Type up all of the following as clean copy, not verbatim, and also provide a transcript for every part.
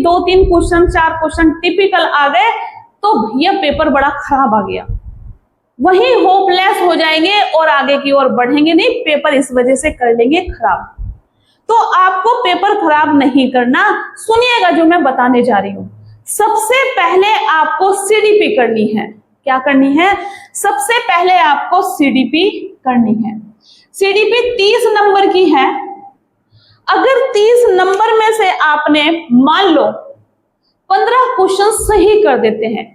2-3 question 4 question typical आ गए तो भैया पेपर बड़ा खराब आ गया, वही होपलेस हो जाएंगे और आगे की ओर बढ़ेंगे नहीं, पेपर इस वजह से कर लेंगे खराब। तो आपको पेपर खराब नहीं करना, सुनिएगा जो मैं बताने जा रही हूं। सबसे पहले आपको सीडीपी करनी है। क्या करनी है? सबसे पहले आपको सीडीपी करनी है। सीडीपी 30 नंबर की है। अगर 30 नंबर में से आपने मान लो 15 क्वेश्चन सही कर देते हैं,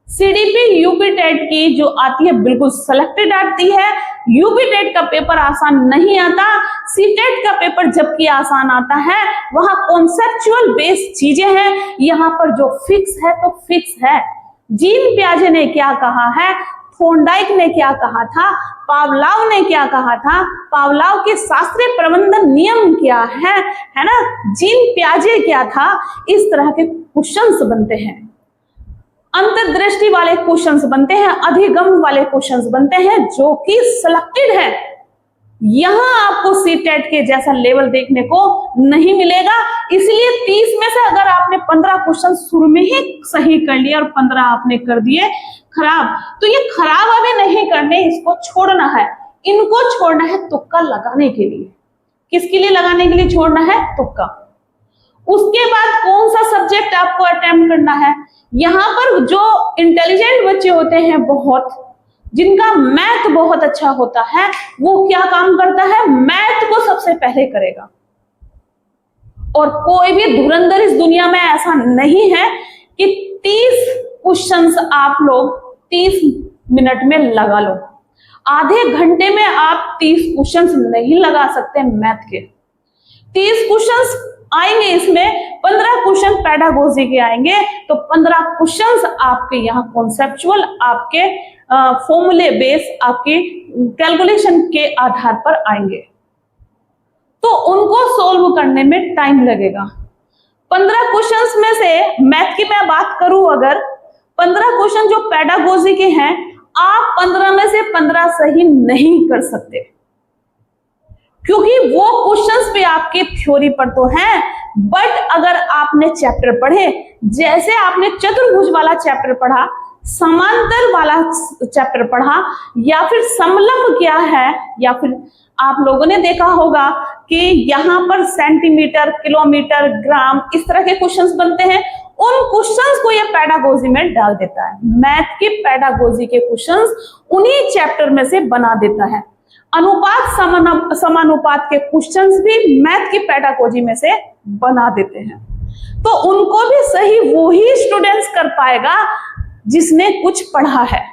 सीडीपी यूपी टेट की जो आती है बिल्कुल सिलेक्टेड आती है। यूपी टेट का पेपर आसान नहीं आता, सीटेट का पेपर जबकि आसान आता है, वहां कॉन्सेप्चुअल बेस्ड चीजें हैं, यहां पर जो फिक्स है तो फिक्स है। जीन पियाजे ने क्या कहा है, थॉर्नडाइक ने क्या कहा था, पावलाव ने क्या कहा था, पावलाव के शास्त्रीय प्रबंधन नियम क्या है ना, जीन पियाजे क्या था, इस तरह के क्वेश्चंस बनते हैं। अंतर्दृष्टि वाले क्वेश्चंस बनते हैं, अधिगम वाले क्वेश्चंस बनते हैं जो कि सिलेक्टेड है। यहां आपको सीटेट के जैसा लेवल देखने को नहीं मिलेगा। इसलिए 30 में से अगर आपने 15 क्वेश्चन शुरू में ही सही कर लिया और 15 आपने कर दिए खराब, तो ये खराब अभी नहीं करने, इसको छोड़ना है। इनको छोड़ना है तुक्का लगाने के लिए। किसके लिए लगाने के लिए छोड़ना है? तुक्का। उसके बाद कौन सा सब्जेक्ट आपको अटेम्प्ट करना है? यहां पर जो इंटेलिजेंट बच्चे होते हैं, बहुत जिनका मैथ बहुत अच्छा होता है, वो क्या काम करता है? मैथ को सबसे पहले करेगा। और कोई भी धुरंधर इस दुनिया में ऐसा नहीं है कि 30 क्वेश्चंस आप लोग 30 मिनट में लगा लो। आधे घंटे में आप 30 क्वेश्चंस नहीं लगा सकते मैथ के। 30 क्वेश्चंस आएंगे, इसमें 15 क्वेश्चन पेडागोजी के आएंगे, तो 15 क्वेश्चंस आपके यहाँ कॉन्सेप्चुअल, आपके फॉर्मूले बेस, आपके कैलकुलेशन के आधार पर आएंगे, तो उनको सोल्व करने में टाइम लगेगा। 15 क्वेश्चंस में से मैथ की मैं बात करूं, अगर 15 क्वेश्चन जो पेडागोजी के हैं, आप 15 में से 15 सही नहीं कर सकते, क्योंकि वो क्वेश्चंस भी आपके थ्योरी पर तो हैं, बट अगर आपने चैप्टर पढ़े, जैसे आपने चतुर्भुज वाला चैप्टर पढ़ा, समांतर वाला चैप्टर पढ़ा, या फिर समलंब क्या है, या फिर आप लोगों ने देखा होगा कि यहाँ पर सेंटीमीटर, किलोमीटर, ग्राम, इस तरह के क्वेश्चंस बनते हैं, उन क्वेश्चंस को ये पेडागोजी में डाल देता है। मैथ की पेडागोजी के क्वेश्चंस उन्हीं चैप्टर में से बना देता है। अनुपात समानुपात के क्वेश्चंस भी मैथ की पेडागोजी में से बना देते हैं। तो उनको भी सही वो ही स्टूडेंट्स कर पाएगा जिसने कुछ पढ़ा है।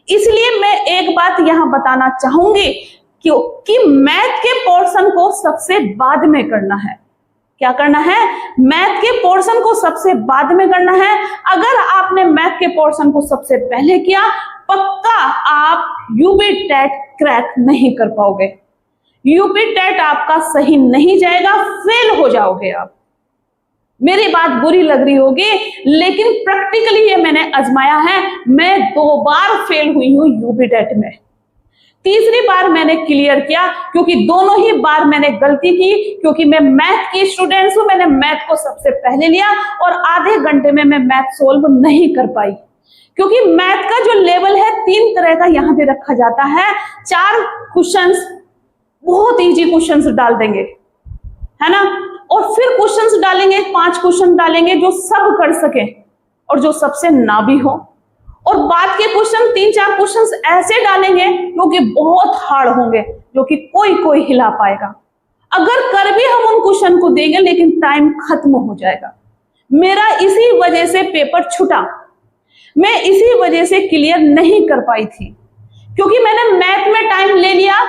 इसलिए मैं एक बात यहां बताना चाहूंगी कि मैथ के पोर्शन को सबसे बाद में करना है। क्या करना है? मैथ के पोर्शन को सबसे बाद में करना है। अगर आपने मैथ के पोर्शन को सबसे पहले किया, पक्का आप यूपी टेट क्रैक नहीं कर पाओगे। यूपी टेट आपका सही नहीं जाएगा, फेल हो जाओगे आप। मेरी बात बुरी लग रही होगी, लेकिन प्रैक्टिकली ये मैंने आजमाया है। मैं 2 बार फेल हुई हूं यूपी टेट में। तीसरी बार मैंने क्लियर किया, क्योंकि दोनों ही बार मैंने गलती की, क्योंकि मैं मैथ की स्टूडेंट्स हूं। मैंने मैथ को सबसे पहले लिया और आधे घंटे में मैं मैथ सोल्व नहीं कर पाई, क्योंकि मैथ का जो लेवल है 3 तरह का यहां पे रखा जाता है। 4 क्वेश्चंस बहुत इजी क्वेश्चंस डाल देंगे, है ना, और फिर क्वेश्चंस डालेंगे, 5 क्वेश्चन डालेंगे जो सब कर सके और जो सबसे ना भी हो, और बाद के क्वेश्चन 3-4 क्वेश्चंस ऐसे डालेंगे जो कि बहुत हार्ड होंगे, जो कि कोई हिला पाएगा। अगर कर भी हम उन क्वेश्चन को देंगे, लेकिन टाइम खत्म हो जाएगा। मेरा इसी वजह से पेपर छूटा, मैं इसी वजह से क्लियर नहीं कर पाई थी, क्योंकि मैंने मैथ में टाइम ले लिया।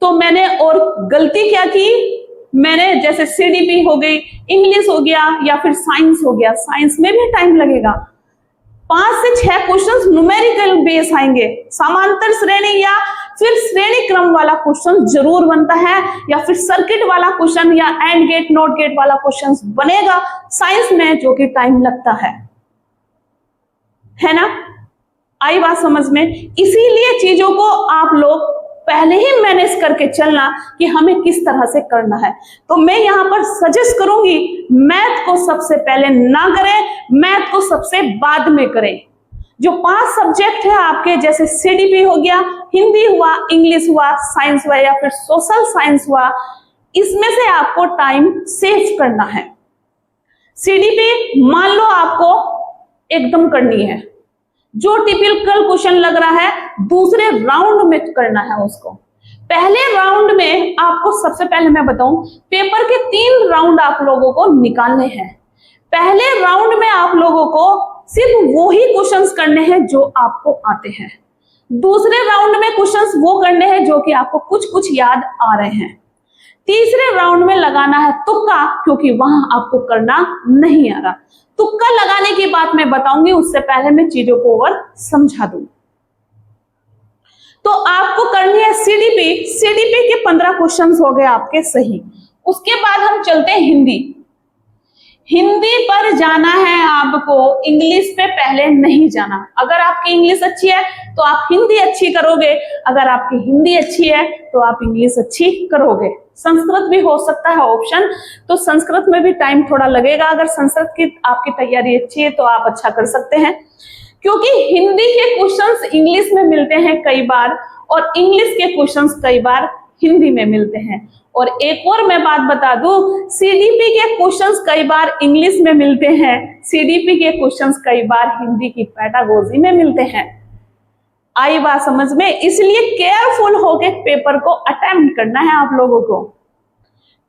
तो मैंने और गलती क्या की, मैंने जैसे सीडीपी हो गई, इंग्लिश हो गया, या फिर साइंस हो गया, साइंस में भी टाइम लगेगा। 5 से 6 क्वेश्चंस न्यूमेरिकल बेस आएंगे, समांतर श्रेणी या फिर श्रेणी क्रम वाला क्वेश्चन जरूर बनता है, या फिर सर्किट वाला क्वेश्चन या एंड गेट नॉट गेट वाला क्वेश्चन बनेगा साइंस में, जो कि टाइम लगता है ना। आई बात समझ में? इसीलिए चीजों को आप लोग पहले ही मैनेज करके चलना कि हमें किस तरह से करना है। तो मैं यहाँ पर सजेस्ट करूंगी मैथ को सबसे पहले ना करें, मैथ को सबसे बाद में करें। जो 5 सब्जेक्ट है आपके, जैसे सीडीपी हो गया, हिंदी हुआ, इंग्लिश हुआ, साइंस हुआ या फिर सोशल साइंस हुआ, इसमें से आपको टाइम सेव करना है। सीडीपी मान लो आपको एकदम करनी है, जो टिपिकल क्वेश्चन लग रहा है दूसरे राउंड में करना है उसको। पहले राउंड में आपको सबसे पहले मैं बताऊं, पेपर के 3 राउंड आप लोगों को निकालने हैं। पहले राउंड में आप लोगों को सिर्फ वही क्वेश्चंस करने हैं जो आपको आते हैं। दूसरे राउंड में क्वेश्चंस वो करने हैं जो कि आपको कुछ कुछ याद आ रहे हैं। तीसरे राउंड में लगाना है तुक्का, क्योंकि वहां आपको करना नहीं आ रहा। तुक्का लगाने की बात मैं बताऊंगी, उससे पहले मैं चीजों को और समझा दूं। तो आपको करनी है सीडीपी। सीडीपी के 15 क्वेश्चंस हो गए आपके सही। उसके बाद हम चलते हैं हिंदी। हिंदी पर जाना है आपको, इंग्लिश पे पहले नहीं जाना। अगर आपकी इंग्लिश अच्छी है तो आप हिंदी अच्छी करोगे, अगर आपकी हिंदी अच्छी है तो आप इंग्लिश अच्छी करोगे। संस्कृत भी हो सकता है ऑप्शन, तो संस्कृत में भी टाइम थोड़ा लगेगा। अगर संस्कृत की आपकी तैयारी अच्छी है तो आप अच्छा कर सकते हैं, क्योंकि हिंदी के क्वेश्चंस इंग्लिश में मिलते हैं कई बार, और इंग्लिश के क्वेश्चंस कई बार हिंदी में मिलते हैं। और एक और मैं बात बता दूं, सीडीपी के क्वेश्चंस कई बार इंग्लिश में मिलते हैं, सीडीपी के क्वेश्चंस कई बार हिंदी की पेडागोजी में मिलते हैं। आई बात समझ में? इसलिए केयरफुल होके पेपर को अटेम्प्ट करना है आप लोगों को,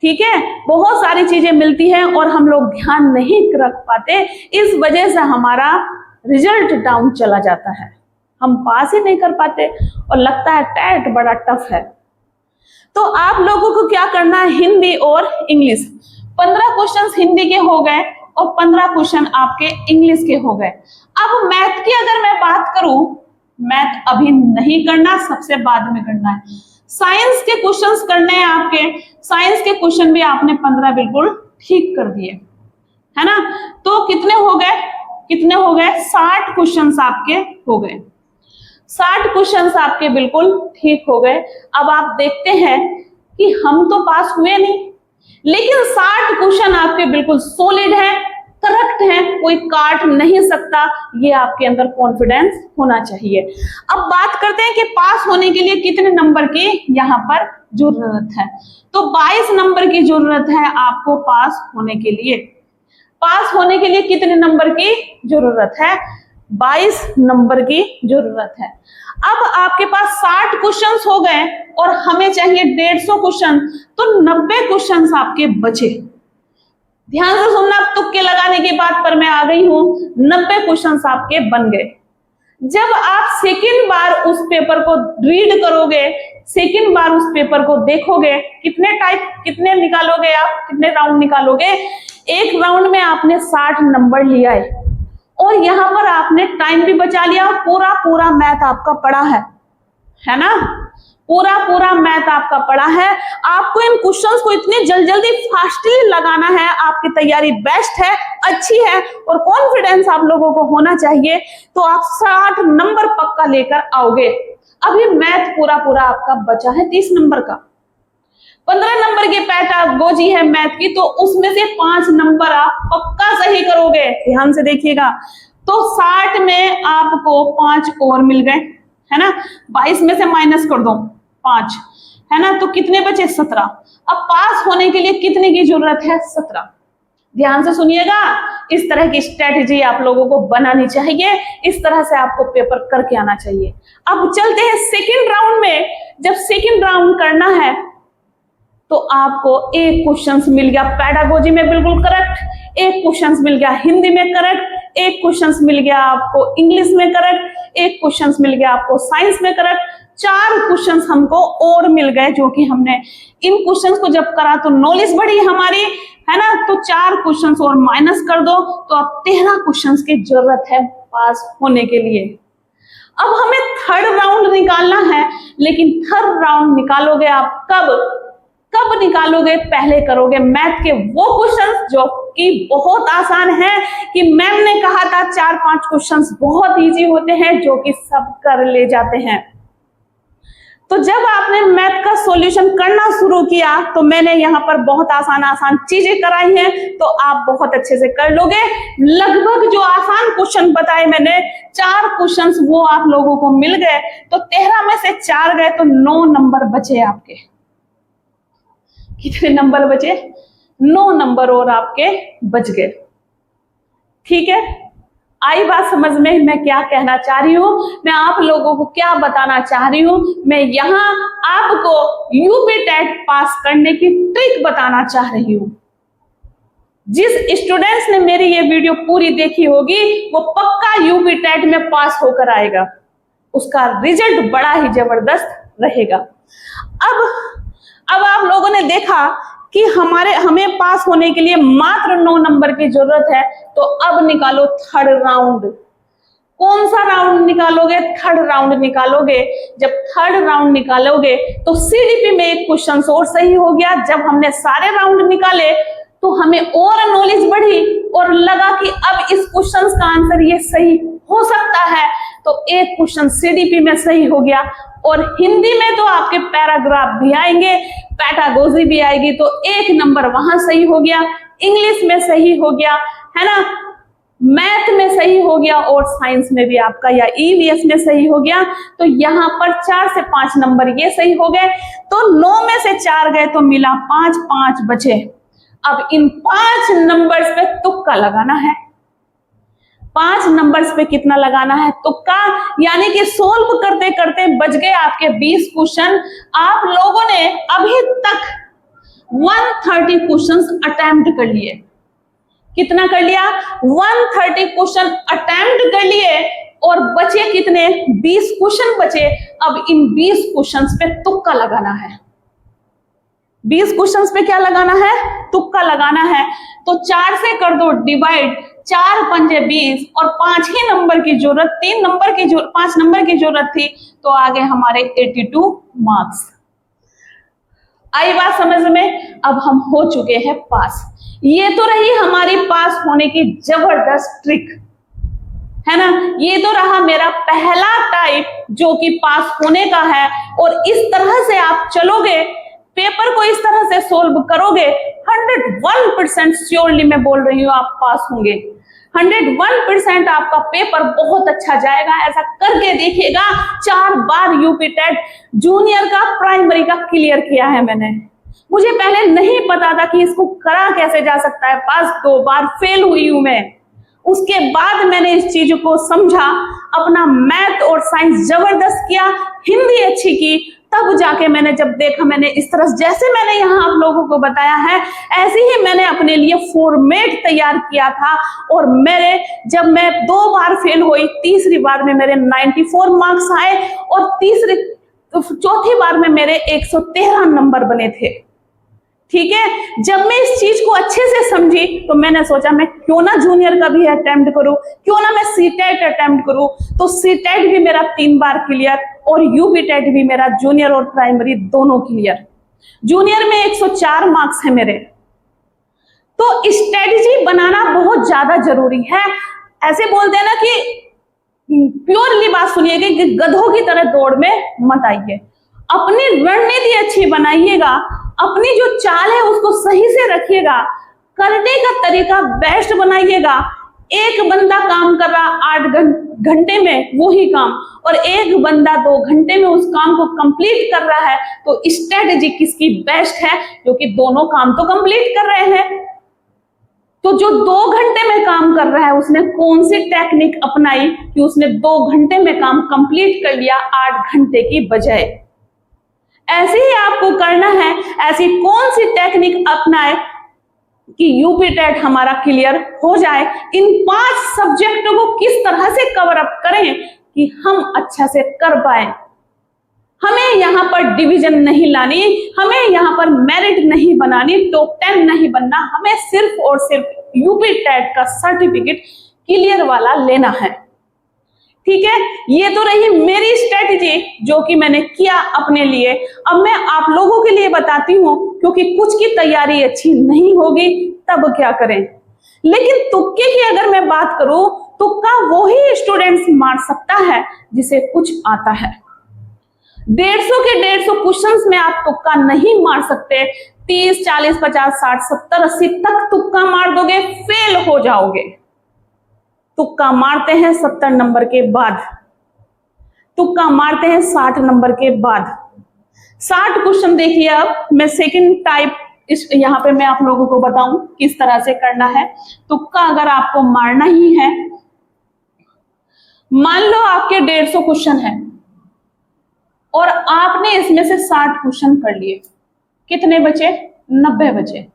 ठीक है। बहुत सारी चीजें मिलती हैं और हम लोग ध्यान नहीं रख पाते, इस वजह से हमारा रिजल्ट डाउन चला जाता है, हम पास ही नहीं कर पाते और लगता है टेट बड़ा टफ है। तो आप लोगों को क्या करना है, हिंदी और इंग्लिश। 15 क्वेश्चंस हिंदी के हो गए और 15 क्वेश्चन आपके इंग्लिश के हो गए। अब मैथ की अगर मैं बात करूं, मैथ अभी नहीं करना, सबसे बाद में करना है। साइंस के क्वेश्चंस करने हैं आपके, साइंस के क्वेश्चन भी आपने 15 बिल्कुल ठीक कर दिए, है ना। तो कितने हो गए, 60 क्वेश्चंस आपके हो गए। 60 क्वेश्चंस आपके बिल्कुल ठीक हो गए। अब आप देखते हैं कि हम तो पास हुए नहीं, लेकिन 60 क्वेश्चन आपके बिल्कुल सॉलिड है, करेक्ट है, कोई काट नहीं सकता। ये आपके अंदर कॉन्फिडेंस होना चाहिए। अब बात करते हैं कि पास होने के लिए कितने नंबर की यहाँ पर जरूरत है। तो 22 नंबर की जरूरत है आपको पास होने के लिए। पास होने के लिए कितने नंबर की जरूरत है? 22 नंबर की जरूरत है। अब आपके पास 60 क्वेश्चंस हो गए और हमें चाहिए 150 क्वेश्चन, तो 90 क्वेश्चंस आपके बचे। ध्यान से सुनना, तुक्के लगाने की बात पर मैं आ गई हूं। 90 क्वेश्चंस आपके बन गए। जब आप सेकंड बार उस पेपर को रीड करोगे, सेकंड बार उस पेपर को देखोगे, कितने निकालोगे आप, कितने राउंड निकालोगे? एक राउंड में आपने 60 नंबर लिया है और यहाँ पर आपने टाइम भी बचा लिया और पूरा मैथ आपका पढ़ा है ना, पूरा मैथ आपका पढ़ा है। आपको इन क्वेश्चंस को इतनी जल्दी फास्टली लगाना है, आपकी तैयारी बेस्ट है, अच्छी है और कॉन्फिडेंस आप लोगों को होना चाहिए, तो आप 60 नंबर पक्का लेकर आओगे। अभी मैथ पूरा आपका बचा है 30 नंबर का। 15 नंबर की पेडागोजी है मैथ की, तो उसमें से 5 नंबर आप पक्का सही करोगे। ध्यान से देखिएगा, तो 60 में आपको 5 और मिल गए, है ना। 22 में से माइनस कर दो 5, है ना, तो कितने बचे? 17। अब पास होने के लिए कितने की जरूरत है? 17। ध्यान से सुनिएगा, इस तरह की स्ट्रेटेजी आप लोगों को बनानी चाहिए, इस तरह से आपको पेपर करके आना चाहिए। अब चलते हैं सेकंड राउंड में। जब सेकंड राउंड करना है तो आपको एक क्वेश्चन मिल गया पेडागोजी में बिल्कुल करेक्ट, एक क्वेश्चन मिल गया हिंदी में करेक्ट, एक क्वेश्चन मिल गया आपको इंग्लिश में करेक्ट, एक क्वेश्चन मिल गया आपको साइंस में करेक्ट। 4 क्वेश्चन हमको और मिल गए, जो कि हमने इन क्वेश्चन को जब करा तो नॉलेज बढ़ी हमारी, है ना। तो 4 क्वेश्चन और माइनस कर दो तो अब 13 क्वेश्चन की जरूरत है पास होने के लिए। अब हमें थर्ड राउंड निकालना है, लेकिन थर्ड राउंड निकालोगे आप कब निकालोगे? पहले करोगे मैथ के वो क्वेश्चंस जो कि बहुत आसान है, कि मैम ने कहा था 4-5 क्वेश्चंस बहुत इजी होते हैं जो कि सब कर ले जाते हैं। तो जब आपने मैथ का सॉल्यूशन करना शुरू किया तो मैंने यहाँ पर बहुत आसान आसान चीजें कराई हैं, तो आप बहुत अच्छे से कर लोगे। लगभग जो आसान क्वेश्चन बताए मैंने 4 क्वेश्चंस वो आप लोगों को मिल गए, तो 13 में से 4 गए तो 9 नंबर बचे आपके। कितने नंबर बचे? 9 नंबर और आपके बच गए। ठीक है, आई बात समझ में मैं क्या कहना चाह रही हूं, मैं आप लोगों को क्या बताना चाह रही हूं। मैं यहां आपको यूपी टेट पास करने की ट्रिक बताना चाह रही हूं। जिस स्टूडेंट्स ने मेरी ये वीडियो पूरी देखी होगी वो पक्का यूपी टेट में पास होकर आएगा, उसका रिजल्ट बड़ा ही जबरदस्त रहेगा। अब आप लोगों ने देखा कि हमें पास होने के लिए मात्र 9 नंबर की जरूरत है, तो अब निकालो थर्ड राउंड। कौन सा राउंड निकालोगे? थर्ड राउंड निकालोगे। जब थर्ड राउंड निकालोगे तो सीडीपी में एक क्वेश्चन और सही हो गया। जब हमने सारे राउंड निकाले तो हमें और नॉलेज बढ़ी और लगा कि अब इस क्वेश्चन का आंसर ये सही हो सकता है, तो एक क्वेश्चन सीडीपी में सही हो गया। और हिंदी में तो आपके पैराग्राफ भी आएंगे, पैटागोजी भी आएगी, तो 1 नंबर वहां सही हो गया। इंग्लिश में सही हो गया, है ना, मैथ में सही हो गया और साइंस में भी आपका या ईवीएस में सही हो गया। तो यहाँ पर 4 से 5 नंबर ये सही हो गए। तो 9 में से 4 गए तो मिला 5, 5 बचे। अब इन 5 नंबर्स पे तुक्का लगाना है। 5 नंबर्स पे कितना लगाना है? तुक्का, यानी कि सोल्व करते करते बच गए आपके 20 क्वेश्चन। आप लोगों ने अभी तक 130 क्वेश्चंस अटेम्प्ट कर लिए। कितना कर लिया? 130 क्वेश्चन अटेम्प्ट कर लिए और बचे कितने? 20 क्वेश्चन बचे। अब इन 20 क्वेश्चंस पे तुक्का लगाना है। 20 क्वेश्चंस पे क्या लगाना है? तुक्का लगाना है। तो 4 से कर दो डिवाइड, 4 पंजे 20 और 5 ही नंबर की जरूरत, 5 नंबर की जरूरत थी, तो आगे हमारे 82 मार्क्स। आई बात समझ में? अब हम हो चुके हैं पास। ये तो रही हमारी पास होने की जबरदस्त ट्रिक, है ना। ये तो रहा मेरा पहला टाइप जो कि पास होने का है। और इस तरह से आप चलोगे, पेपर को इस तरह से सोल्व करोगे, 101% श्योरली मैं बोल रही हूं आप पास होंगे। 101% आपका पेपर बहुत अच्छा जाएगा। ऐसा करके देखिएगा। 4 बार यूपी टेट जूनियर का, प्राइमरी का क्लियर किया है मैंने। मुझे पहले नहीं पता था कि इसको करा कैसे जा सकता है पास। 2 बार फेल हुई हूं मैं। उसके बाद मैंने इस चीज को समझा, अपना मैथ और साइंस जबरदस्त किया, हिंदी अच्छी की, तब जाके मैंने जब देखा, मैंने इस तरह जैसे मैंने यहाँ आप लोगों को बताया है ऐसे ही मैंने अपने लिए फॉर्मेट तैयार किया था। और जब मैं 2 बार फेल हुई, तीसरी बार में मेरे 94 मार्क्स आए और चौथी बार में मेरे 113 नंबर बने थे। ठीक है, जब मैं इस चीज को अच्छे से समझी तो मैंने सोचा मैं क्यों ना जूनियर का भी अटेम्प्ट करूं, क्यों ना मैं सीटेट अटेम्प्ट करूं। तो सीटेट भी मेरा 3 बार क्लियर और यूपी टेट भी मेरा जूनियर और प्राइमरी दोनों क्लियर। जूनियर में 104 मार्क्स है मेरे। तो स्ट्रेटजी बनाना बहुत ज्यादा जरूरी है। ऐसे बोलते हैं ना कि प्योरली बात सुनिएगा कि गधों की तरह दौड़ में मत आइए। अपनी रणनीति अच्छी बनाइएगा, अपनी जो चाल है उसको सही से रखिएगा, करने का तरीका बेस्ट बनाइएगा। एक बंदा काम कर रहा 8 घंटे में वही काम, और एक बंदा 2 घंटे में उस काम को कंप्लीट कर रहा है, तो स्ट्रेटजी किसकी बेस्ट है? क्योंकि दोनों काम तो कंप्लीट कर रहे हैं। तो जो 2 घंटे में काम कर रहा है उसने कौन सी टेक्निक अपनाई कि उसने 2 घंटे में काम कंप्लीट कर लिया 8 घंटे की बजाय। ऐसे ही आपको करना है। ऐसी कौन सी टेक्निक अपनाए कि यूपी टेट हमारा क्लियर हो जाए। इन 5 सब्जेक्टों को किस तरह से कवर अप करें कि हम अच्छा से कर पाए। हमें यहाँ पर डिवीजन नहीं लानी, हमें यहाँ पर मेरिट नहीं बनानी, टॉप 10 नहीं बनना, हमें सिर्फ और सिर्फ यूपी टेट का सर्टिफिकेट क्लियर वाला लेना है। ठीक है, ये तो रही मेरी स्ट्रेटेजी जो कि मैंने किया अपने लिए। अब मैं आप लोगों के लिए बताती हूँ, क्योंकि कुछ की तैयारी अच्छी नहीं होगी तब क्या करें। लेकिन तुक्के की अगर मैं बात करूं, तुक्का वो ही स्टूडेंट्स मार सकता है जिसे कुछ आता है। 150 के 150 क्वेश्चंस में आप तुक्का नहीं मार सकते। 30, 40, 50, 60, 70, 80 तक तुक्का मार दोगे, फेल हो जाओगे। तुक्का मारते हैं 70 नंबर के बाद, तुक्का मारते हैं 60 नंबर के बाद। 60 क्वेश्चन देखिए। अब मैं सेकंड टाइप यहां पे मैं आप लोगों को बताऊं किस तरह से करना है। तुक्का अगर आपको मारना ही है, मान लो आपके 150 क्वेश्चन है और आपने इसमें से 60 क्वेश्चन कर लिए, कितने बचे? 90 बचे।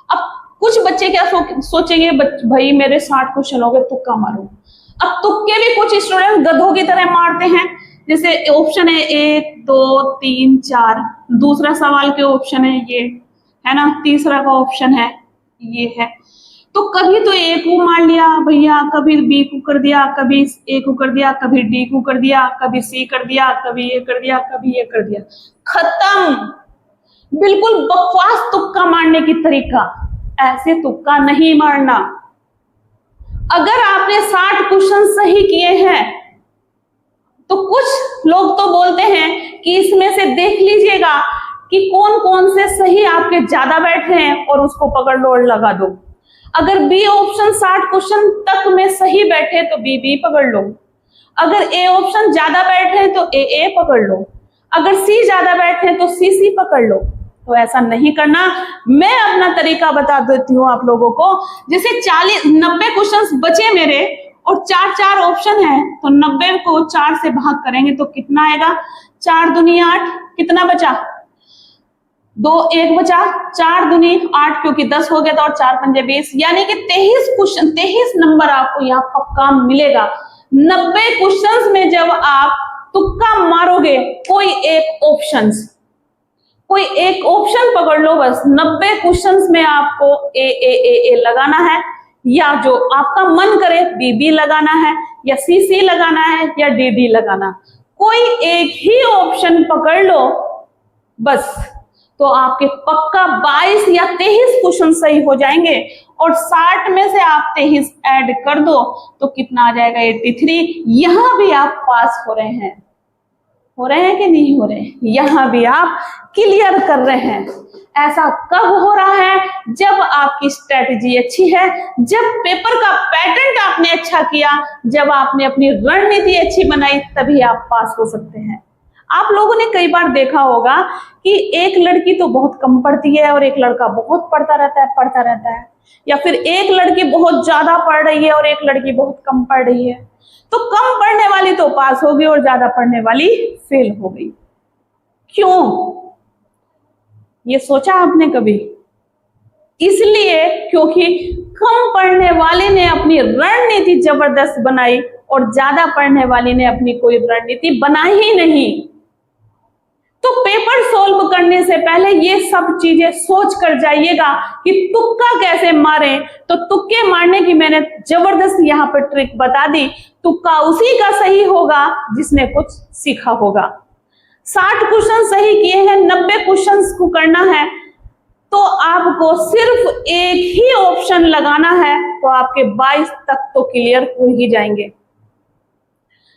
अब कुछ बच्चे क्या सोचेंगे, भाई मेरे 60 क्वेश्चन हो गए, तुक्का मारो। अब तुक्के भी कुछ स्टूडेंट गधों की तरह मारते हैं, जैसे ऑप्शन है 1, 2, 3, 4, दूसरा सवाल के ऑप्शन है ये, है ना, तीसरा का ऑप्शन है ये है, तो कभी तो ए को मार लिया भैया, कभी बी को कर दिया, कभी ए को कर दिया, कभी डी को कर दिया, कभी सी कर दिया, कभी ये कर दिया, कभी ये कर दिया, खत्म। बिल्कुल बकवास तुक्का मारने की तरीका। ऐसे तुक्का नहीं मारना। अगर आपने 60 क्वेश्चन सही किए हैं तो कुछ लोग तो बोलते हैं कि इसमें से देख लीजिएगा कि कौन कौन से सही आपके ज्यादा बैठ रहे हैं और उसको पकड़ लो और लगा दो। अगर बी ऑप्शन 60 क्वेश्चन तक में सही बैठे तो बी बी पकड़ लो, अगर ए ऑप्शन ज्यादा बैठे तो ए ए पकड़ लो, अगर सी ज्यादा बैठे तो सी सी पकड़ लो। तो ऐसा नहीं करना। मैं अपना तरीका बता देती हूँ आप लोगों को। जैसे 90 क्वेश्चन बचे मेरे और 4 ऑप्शन है, तो 90 को 4 से भाग करेंगे तो कितना आएगा? 4 दूनी 8, कितना बचा? 2, 1 बचा, 4 दूनी 8 क्योंकि 10 हो गया था और 4 पंजे 20, यानी कि 23 क्वेश्चन, 23 नंबर आपको यहाँ पक्का मिलेगा। 90 क्वेश्चंस में जब आप तुक्का मारोगे, कोई एक ऑप्शन पकड़ लो बस। 90 क्वेश्चंस में आपको ए लगाना है, या जो आपका मन करे बी बी लगाना है, या सी सी लगाना है, या डी डी लगाना। कोई एक ही ऑप्शन पकड़ लो बस, तो आपके पक्का 22 या 23 क्वेश्चन सही हो जाएंगे। और 60 में से आप 23 ऐड कर दो तो कितना आ जाएगा? 83। यहां भी आप पास हो रहे हैं कि नहीं हो रहे? यहां भी आप क्लियर कर रहे हैं। ऐसा कब हो रहा है? जब आपकी स्ट्रेटेजी अच्छी है, जब पेपर का पैटर्न आपने अच्छा किया, जब आपने अपनी रणनीति अच्छी बनाई, तभी आप पास हो सकते हैं। आप लोगों ने कई बार देखा होगा कि एक लड़की तो बहुत कम पढ़ती है और एक लड़का बहुत पढ़ता रहता है, या फिर एक लड़की बहुत ज्यादा पढ़ रही है और एक लड़की बहुत कम पढ़ रही है। तो कम पढ़ने वाली तो पास हो गई और ज्यादा पढ़ने वाली फेल हो गई। क्यों? ये सोचा आपने कभी? इसलिए क्योंकि कम पढ़ने वाले ने अपनी रणनीति जबरदस्त बनाई और ज्यादा पढ़ने वाली ने अपनी कोई रणनीति बनाई ही नहीं। तो पेपर सॉल्व करने से पहले ये सब चीजें सोच कर जाइएगा कि तुक्का कैसे मारें। तो तुक्के मारने की मैंने जबरदस्त यहाँ पर ट्रिक बता दी। तुक्का उसी का सही होगा जिसने कुछ सीखा होगा। 60 क्वेश्चन सही किए हैं, 90 क्वेश्चन को करना है, तो आपको सिर्फ एक ही ऑप्शन लगाना है, तो आपके 22 तक तो क्लियर हो ही जाएंगे।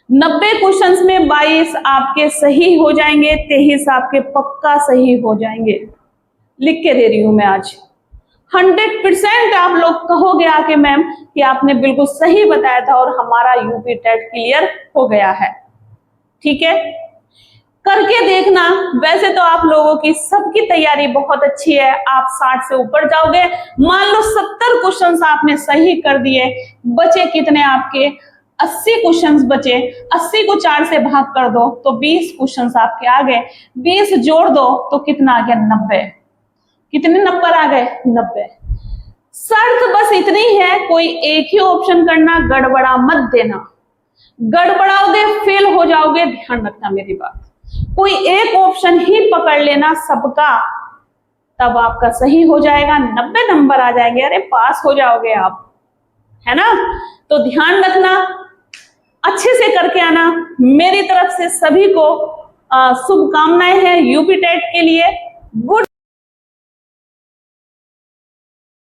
90 क्वेश्चंस में 22 आपके सही हो जाएंगे, 23 आपके पक्का सही हो जाएंगे। लिख के दे रही हूं मैं आज। 100% आप लोग कहोगे आके मैम कि आपने बिल्कुल सही बताया था और हमारा यूपी टेट क्लियर हो गया है। ठीक है, करके देखना। वैसे तो आप लोगों की सबकी तैयारी बहुत अच्छी है, आप 60 से ऊपर जाओगे। मान लो 70 क्वेश्चंस आपने सही कर दिए, बचे कितने आपके? 80 क्वेश्चंस बचे। 80 को 4 से भाग कर दो तो 20 क्वेश्चंस आपके आ गए। 20 जोड़ दो तो कितना आ गया? 90। कितने नंबर आ गए? 90। शर्त बस इतनी है, कोई एक ही ऑप्शन करना, गड़बड़ा मत देना। गड़बड़ाओगे फेल हो जाओगे, ध्यान रखना मेरी बात। कोई एक ऑप्शन ही पकड़ लेना सबका, तब आपका सही हो जाएगा, 90 नंबर आ जाएंगे, अरे पास हो जाओगे आप, है ना। तो ध्यान रखना, अच्छे से करके आना। मेरी तरफ से सभी को शुभकामनाएं हैं यूपी टेट के लिए। गुड